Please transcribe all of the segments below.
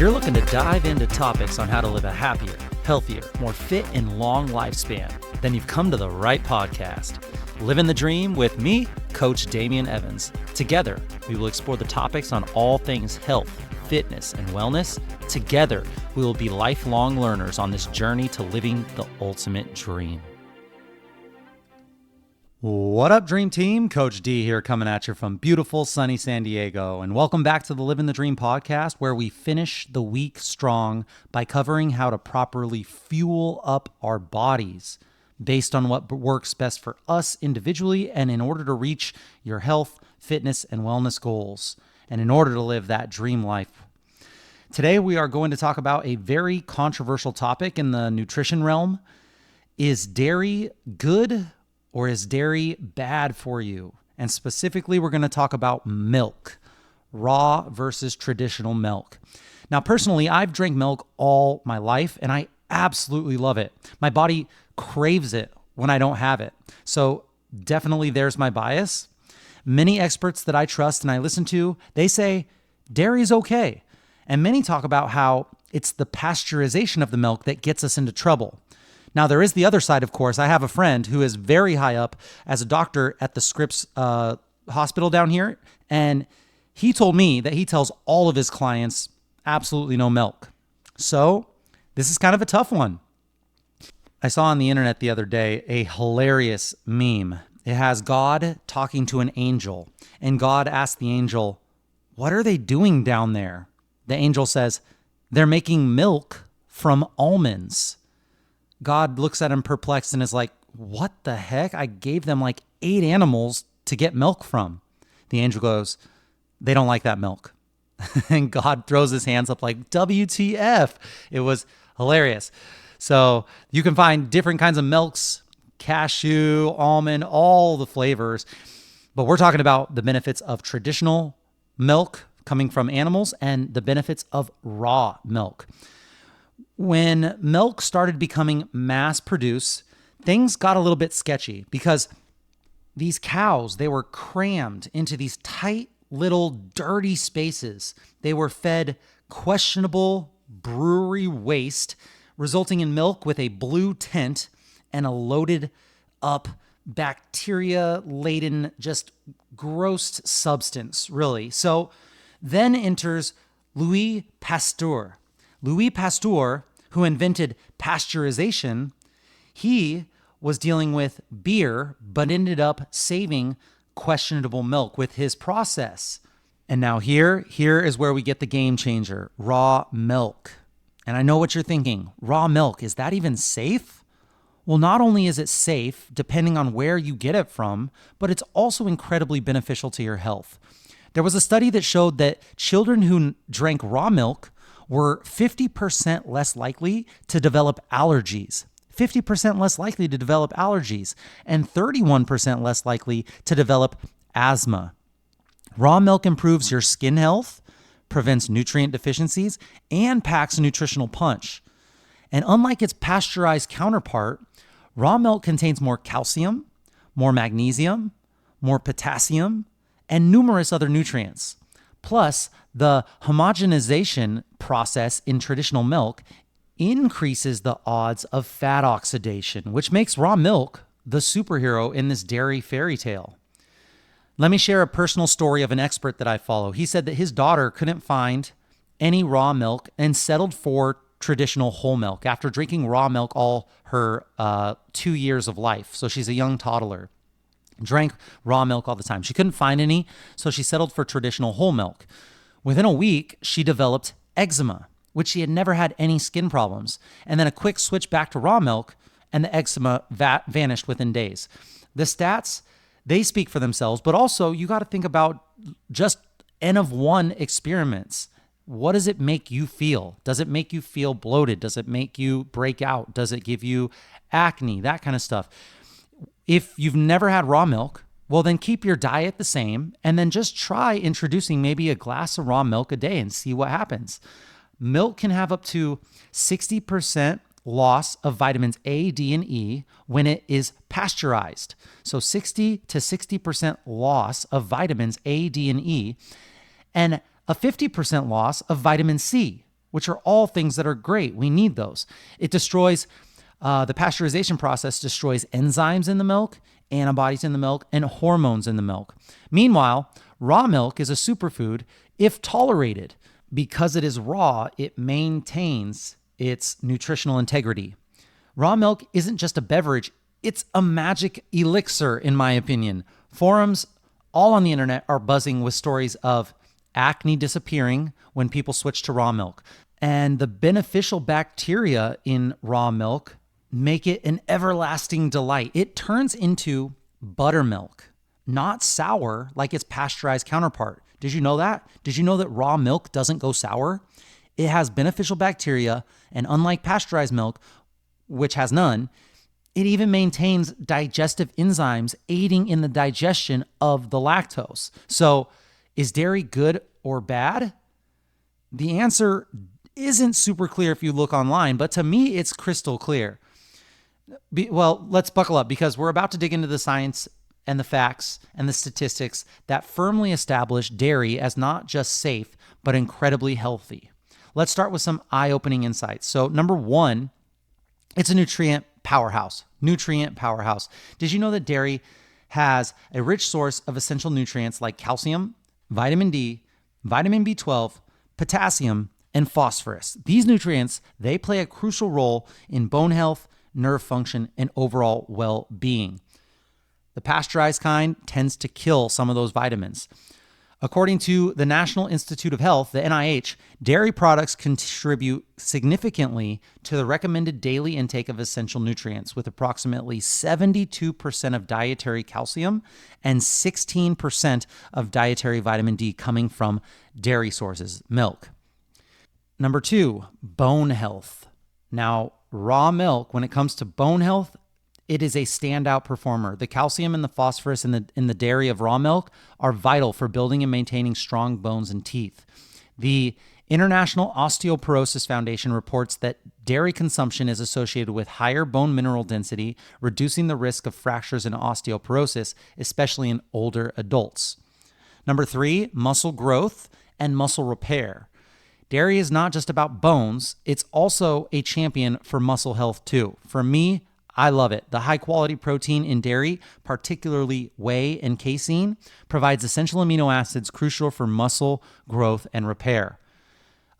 you're looking to dive into topics on how to live a happier, healthier, more fit, and long lifespan, then you've come to the right podcast. Livin the Dream with me, Coach Damian Evans. Together, we will explore the topics on all things health, fitness, and wellness. Together, we will be lifelong learners on this journey to living the ultimate dream. What up, Dream Team? Coach D here coming at you from beautiful sunny San Diego. And welcome back to the Livin the Dream podcast, where we finish the week strong by covering how to properly fuel up our bodies based on what works best for us individually and in order to reach your health, fitness, and wellness goals, and in order to live that dream life. Today, we are going to talk about a very controversial topic in the nutrition realm. Is dairy good or is dairy bad for you? And specifically, we're going to talk about milk, raw versus traditional milk. Now, personally, I've drank milk all my life, and I absolutely love it. My body craves it when I don't have it. So definitely there's my bias. Many experts that I trust and I listen to, they say dairy is okay. And many talk about how it's the pasteurization of the milk that gets us into trouble. Now, there is the other side, of course. I have a friend who is very high up as a doctor at the Scripps hospital down here, and he told me that he tells all of his clients absolutely no milk. So this is kind of a tough one. I saw on the internet the other day a hilarious meme. It has God talking to an angel, and God asks the angel, "What are they doing down there?" The angel says, "They're making milk from almonds." God looks at him perplexed and is like, "What the heck? I gave them like 8 animals to get milk from." The angel goes, "They don't like that milk." And God throws his hands up like, WTF. It was hilarious. So you can find different kinds of milks, cashew, almond, all the flavors. But we're talking about the benefits of traditional milk coming from animals and the benefits of raw milk. When milk started becoming mass produced, things got a little bit sketchy because these cows, they were crammed into these tight little dirty spaces. They were fed questionable brewery waste, resulting in milk with a blue tint and a loaded up bacteria-laden, just gross substance, really. So then enters Louis Pasteur. Louis Pasteur, who invented pasteurization, he was dealing with beer, but ended up saving questionable milk with his process. And now here is where we get the game changer, raw milk. And I know what you're thinking, raw milk, is that even safe? Well, not only is it safe, depending on where you get it from, but it's also incredibly beneficial to your health. There was a study that showed that children who drank raw milk were 50% less likely to develop allergies, 50% less likely to develop allergies, and 31% less likely to develop asthma. Raw milk improves your skin health, prevents nutrient deficiencies, and packs a nutritional punch. And unlike its pasteurized counterpart, raw milk contains more calcium, more magnesium, more potassium, and numerous other nutrients. Plus, the homogenization process in traditional milk increases the odds of fat oxidation, which makes raw milk the superhero in this dairy fairy tale. Let me share a personal story of an expert that I follow. He said that his daughter couldn't find any raw milk and settled for traditional whole milk after drinking raw milk all her 2 years of life. So she's a young toddler. Drank raw milk all the time. She couldn't find any, so she settled for traditional whole milk. Within a week, she developed eczema, which she had never had any skin problems. And then a quick switch back to raw milk, and the eczema vanished within days. The stats, they speak for themselves, but also you got to think about just N of 1 experiments. What does it make you feel? Does it make you feel bloated? Does it make you break out? Does it give you acne? That kind of stuff. If you've never had raw milk, well, then keep your diet the same and then just try introducing maybe a glass of raw milk a day and see what happens. Milk can have up to 60% loss of vitamins A, D, and E when it is pasteurized. So 60 to 60% loss of vitamins A, D, and E, and a 50% loss of vitamin C which are all things that are great. We need those. It destroys, the pasteurization process destroys enzymes in the milk, antibodies in the milk, and hormones in the milk. Meanwhile, raw milk is a superfood if tolerated. Because it is raw, it maintains its nutritional integrity. Raw milk isn't just a beverage, it's a magic elixir, in my opinion. Forums all on the internet are buzzing with stories of acne disappearing when people switch to raw milk. And the beneficial bacteria in raw milk make it an everlasting delight. It turns into buttermilk, not sour like its pasteurized counterpart. Did you know that? Did you know that raw milk doesn't go sour? It has beneficial bacteria, and unlike pasteurized milk, which has none, it even maintains digestive enzymes aiding in the digestion of the lactose. So, is dairy good or bad? The answer isn't super clear if you look online, but to me, it's crystal clear. Well, let's buckle up because we're about to dig into the science and the facts and the statistics that firmly establish dairy as not just safe, but incredibly healthy. Let's start with some eye-opening insights. So number one, it's a nutrient powerhouse. Did you know that dairy has a rich source of essential nutrients like calcium, vitamin D, vitamin B12, potassium, and phosphorus? These nutrients, they play a crucial role in bone health, nerve function, and overall well-being. The pasteurized kind tends to kill some of those vitamins. According to the National Institute of Health, the NIH, dairy products contribute significantly to the recommended daily intake of essential nutrients, with approximately 72% of dietary calcium and 16% of dietary vitamin D coming from dairy sources, milk. Number two, bone health. Now, raw milk, when it comes to bone health, it is a standout performer. The calcium and the phosphorus in the dairy of raw milk are vital for building and maintaining strong bones and teeth. The International Osteoporosis Foundation reports that dairy consumption is associated with higher bone mineral density, reducing the risk of fractures and osteoporosis, especially in older adults. Number three, muscle growth and muscle repair. Dairy is not just about bones, it's also a champion for muscle health too. For me, I love it. The high quality protein in dairy, particularly whey and casein, provides essential amino acids crucial for muscle growth and repair.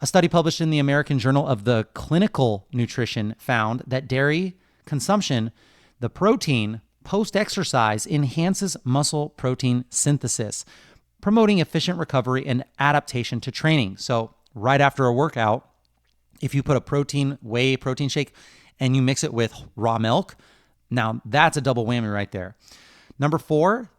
A study published in the American Journal of the Clinical Nutrition found that dairy consumption, the protein post-exercise, enhances muscle protein synthesis, promoting efficient recovery and adaptation to training. So right after a workout, if you put a whey protein shake and you mix it with raw milk, now that's a double whammy right there. Number four,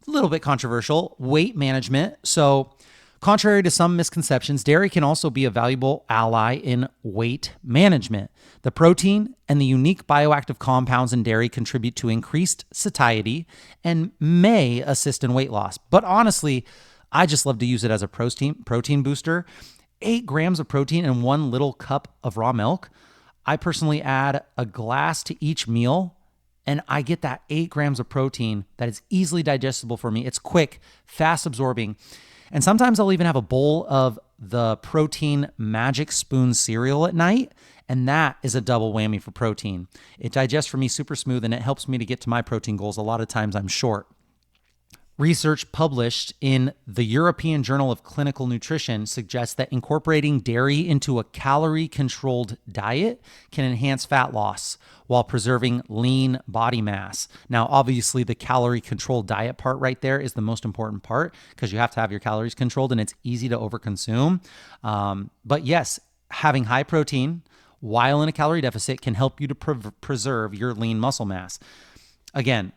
a little bit controversial, weight management. So contrary to some misconceptions, dairy can also be a valuable ally in weight management. The protein and the unique bioactive compounds in dairy contribute to increased satiety and may assist in weight loss. But honestly, I just love to use it as a protein booster. 8 grams of protein in 1 little cup of raw milk. I personally add a glass to each meal, and I get that 8 grams of protein that is easily digestible for me. It's quick, fast absorbing. And sometimes I'll even have a bowl of the protein Magic Spoon cereal at night, and that is a double whammy for protein. It digests for me super smooth, and it helps me to get to my protein goals. A lot of times I'm short. Research published in the European Journal of Clinical Nutrition suggests that incorporating dairy into a calorie-controlled diet can enhance fat loss while preserving lean body mass. Now, obviously, the calorie-controlled diet part right there is the most important part because you have to have your calories controlled and it's easy to overconsume. But yes, having high protein while in a calorie deficit can help you to preserve your lean muscle mass. Again,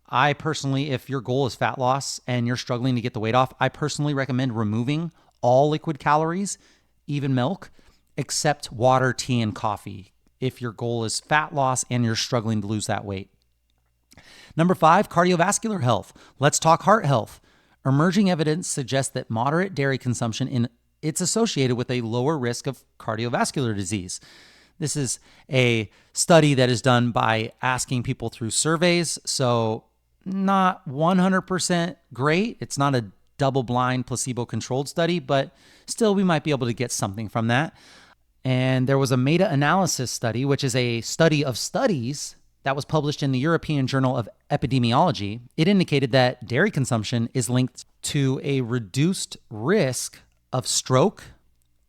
I personally, if your goal is fat loss and you're struggling to get the weight off, I personally recommend removing all liquid calories, even milk, except water, tea, and coffee if your goal is fat loss and you're struggling to lose that weight. Number 5, cardiovascular health. Let's talk heart health. Emerging evidence suggests that moderate dairy consumption it's associated with a lower risk of cardiovascular disease. This is a study that is done by asking people through surveys, so not 100% great. It's not a double-blind, placebo-controlled study, but still we might be able to get something from that. And there was a meta-analysis study, which is a study of studies that was published in the European Journal of Epidemiology. It indicated that dairy consumption is linked to a reduced risk of stroke,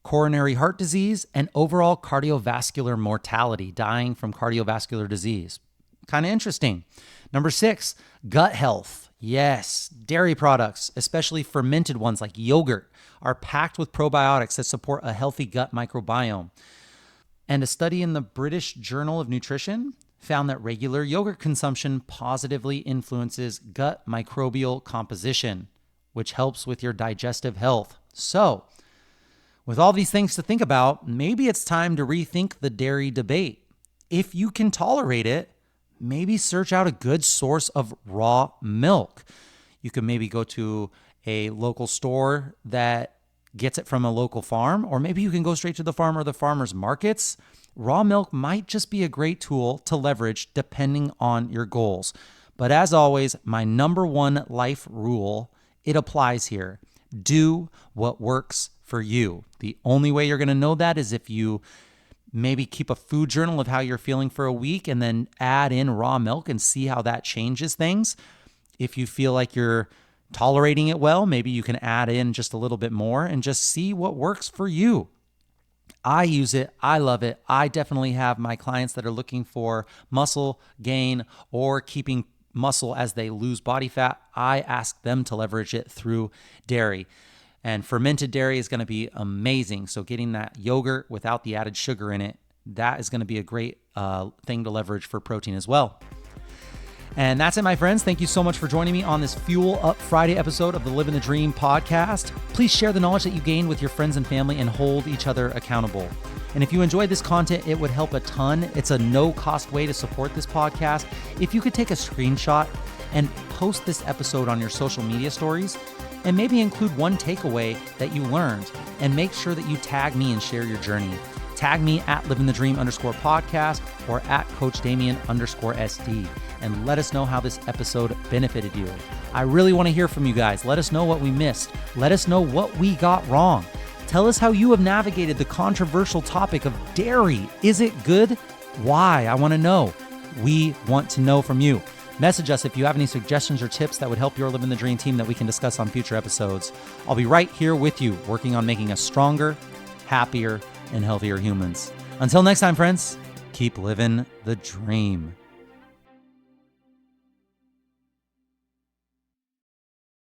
coronary heart disease, and overall cardiovascular mortality, dying from cardiovascular disease. Kind of interesting. Number 6, gut health. Yes, dairy products, especially fermented ones like yogurt, are packed with probiotics that support a healthy gut microbiome. And a study in the British Journal of Nutrition found that regular yogurt consumption positively influences gut microbial composition, which helps with your digestive health. So, with all these things to think about, maybe it's time to rethink the dairy debate. If you can tolerate it, maybe search out a good source of raw milk. You can maybe go to a local store that gets it from a local farm, or maybe you can go straight to the farm or the farmers markets. Raw milk might just be a great tool to leverage depending on your goals. But as always, my number one life rule, it applies here. Do what works for you. The only way you're going to know that is if you maybe keep a food journal of how you're feeling for a week and then add in raw milk and see how that changes things. If you feel like you're tolerating it well, maybe you can add in just a little bit more and just see what works for you. I use it. I love it. I definitely have my clients that are looking for muscle gain or keeping muscle as they lose body fat. I ask them to leverage it through dairy. And fermented dairy is going to be amazing. So getting that yogurt without the added sugar in it, that is going to be a great thing to leverage for protein as well. And that's it, my friends. Thank you so much for joining me on this Fuel Up Friday episode of the Livin the Dream podcast. Please share the knowledge that you gained with your friends and family and hold each other accountable. And if you enjoyed this content, it would help a ton. It's a no-cost way to support this podcast. If you could take a screenshot and post this episode on your social media stories, and maybe include one takeaway that you learned, and make sure that you tag me and share your journey. Tag me at livingthedream_podcast or at coachdamian_SD, and let us know how this episode benefited you. I really want to hear from you guys. Let us know what we missed. Let us know what we got wrong. Tell us how you have navigated the controversial topic of dairy. Is it good? Why? I want to know. We want to know from you. Message us if you have any suggestions or tips that would help your Livin the Dream team that we can discuss on future episodes. I'll be right here with you, working on making us stronger, happier, and healthier humans. Until next time, friends, keep living the dream.